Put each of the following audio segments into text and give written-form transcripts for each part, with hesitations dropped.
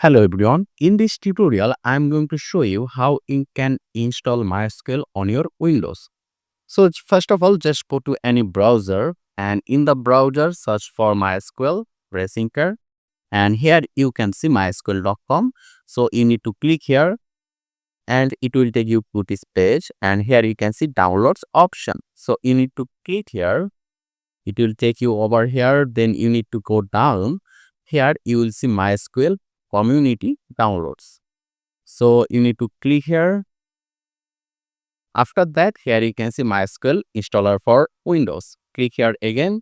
Hello everyone. In this tutorial, I'm going to show you how you can install MySQL on your Windows. So first of all, just go to any browser and in the browser search for MySQL, press enter, and here you can see mysql.com. So you need to click here and it will take you to this page, and here you can see downloads option. So you need to click here. It will take you over here. Then you need to go down. Here you will see MySQL community downloads. So you need to click here. After that, here you can see MySQL installer for Windows. Click here again.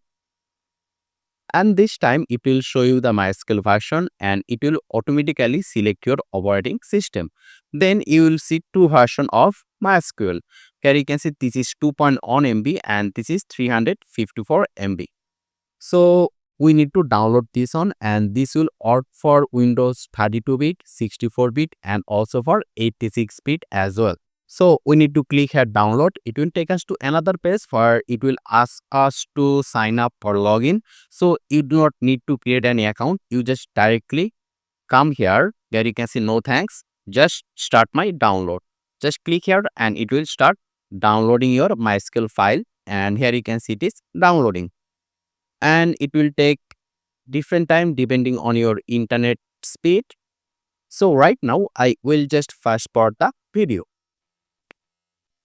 And this time it will show you the MySQL version and it will automatically select your operating system. Then you will see two versions of MySQL. Here you can see this is 2.1 MB and this is 354 MB. So we need to download this one, and this will work for Windows 32-bit, 64-bit and also for 86-bit as well. So we need to click here download. It will take us to another page where it will ask us to sign up or login. So you do not need to create any account. You just directly come here. There you can see no thanks. Just start my download. Just click here and it will start downloading your MySQL file. And here you can see it is downloading. And it will take different time depending on your internet speed. So right now I will just fast forward the video.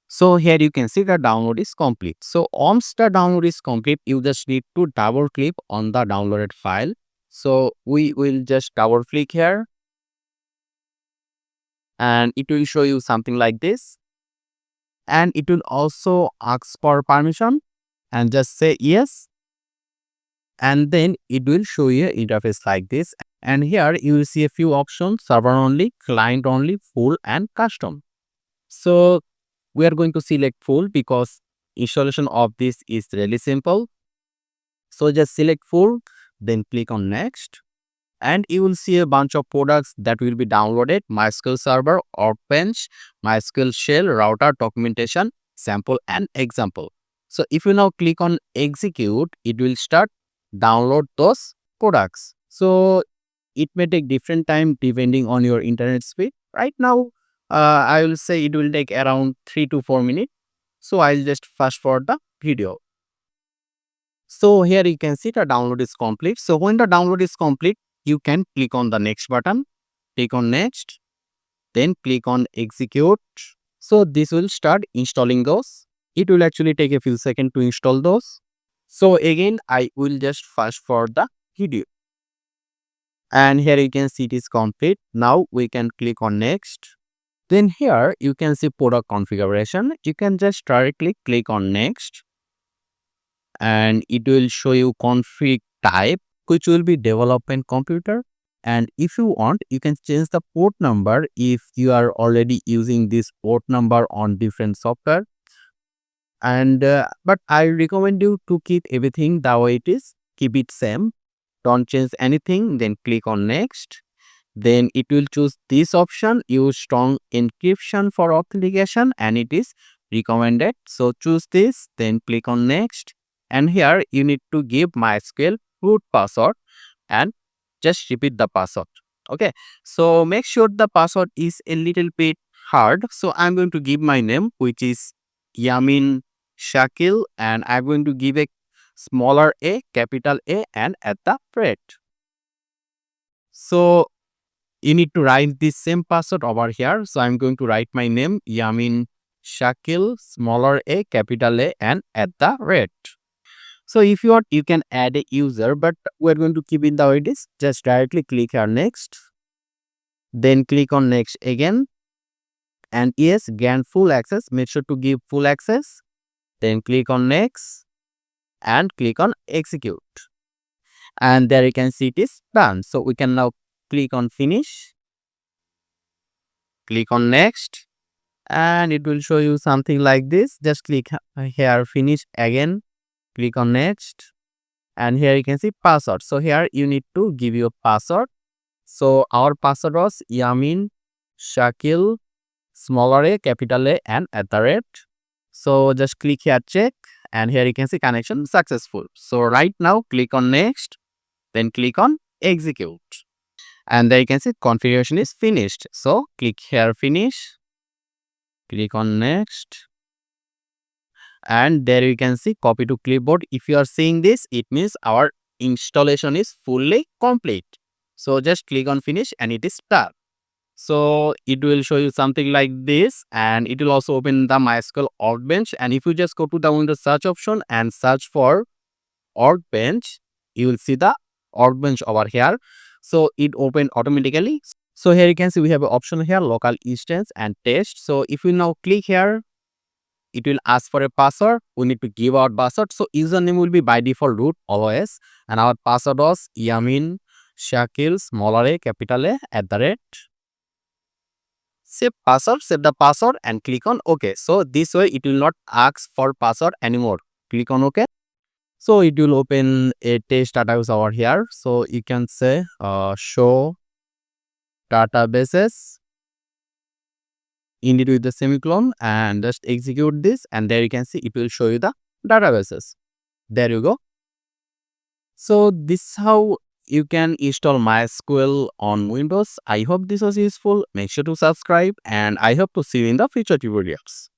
So here you can see the download is complete. So once the download is complete, you just need to double click on the downloaded file. So we will just double click here and it will show you something like this. And it will also ask for permission and just say yes. And then it will show you an interface like this. And here you will see a few options: server only, client only, full and custom. So we are going to select full because installation of this is really simple. So just select full, then click on next. And you will see a bunch of products that will be downloaded: MySQL Server, Workbench, MySQL Shell, router, documentation, sample and example. So if you now click on execute, it will start download those products. So it may take different time depending on your internet speed. Right now, I will say it will take around 3 to 4 minutes. So I'll just fast forward the video. So here you can see the download is complete. So when the download is complete, you can click on the next button, click on next, then click on execute. So this will start installing those. It will actually take a few seconds to install those. So again, I will just fast forward the video. And here you can see it is complete. Now we can click on next. Then here you can see product configuration. You can just directly click on next. And it will show you config type, which will be development computer. And if you want, you can change the port number if you are already using this port number on different software. And but I recommend you to keep everything the way it is. Keep it same. Don't change anything. Then click on next. Then it will choose this option: use strong encryption for authentication, and it is recommended. So choose this, then click on next. And here you need to give MySQL root password and just repeat the password. Okay, so make sure the password is a little bit hard. So I'm going to give my name, which is Yamin Shakil, and I'm going to give a smaller a, capital A, and at the rate. So you need to write this same password over here. So I'm going to write my name, Yamin Shakil, smaller a, capital A, and at the rate. So if you want, you can add a user, but we're going to keep it the way it is. Just directly click here next. Then click on next again. And yes, grant full access. Make sure to give full access. Then click on next and click on execute. And there you can see it is done. So we can now click on finish. Click on next. And it will show you something like this. Just click here finish again. Click on next. And here you can see password. So here you need to give your password. So our password was Yamin Shakil, smaller a, capital A, and at the rate. So just click here check, and here you can see connection successful. So right now click on next, then click on execute. and there you can see configuration is finished. So click here finish, click on next, and there you can see copy to clipboard. If you are seeing this, it means our installation is fully complete. So just click on finish and it is done. So it will show you something like this, and it will also open the MySQL Workbench. And if you just go to the Windows search option and search for Workbench, you will see the Workbench over here. So it opened automatically. So here you can see we have an option here, local instance and test. So if you now click here, it will ask for a password. We need to give out password. So username will be by default root always, and our password was Yamin Shakil small a capital A @ save password, save the password and click on OK. So this way it will not ask for password anymore. Click on OK. So it will open a test database over here. So you can say show databases, indeed with the semicolon, and just execute this, and there you can see it will show you the databases. There you go. So this is how you can install MySQL on Windows. I hope this was useful. Make sure to subscribe, and I hope to see you in the future tutorials.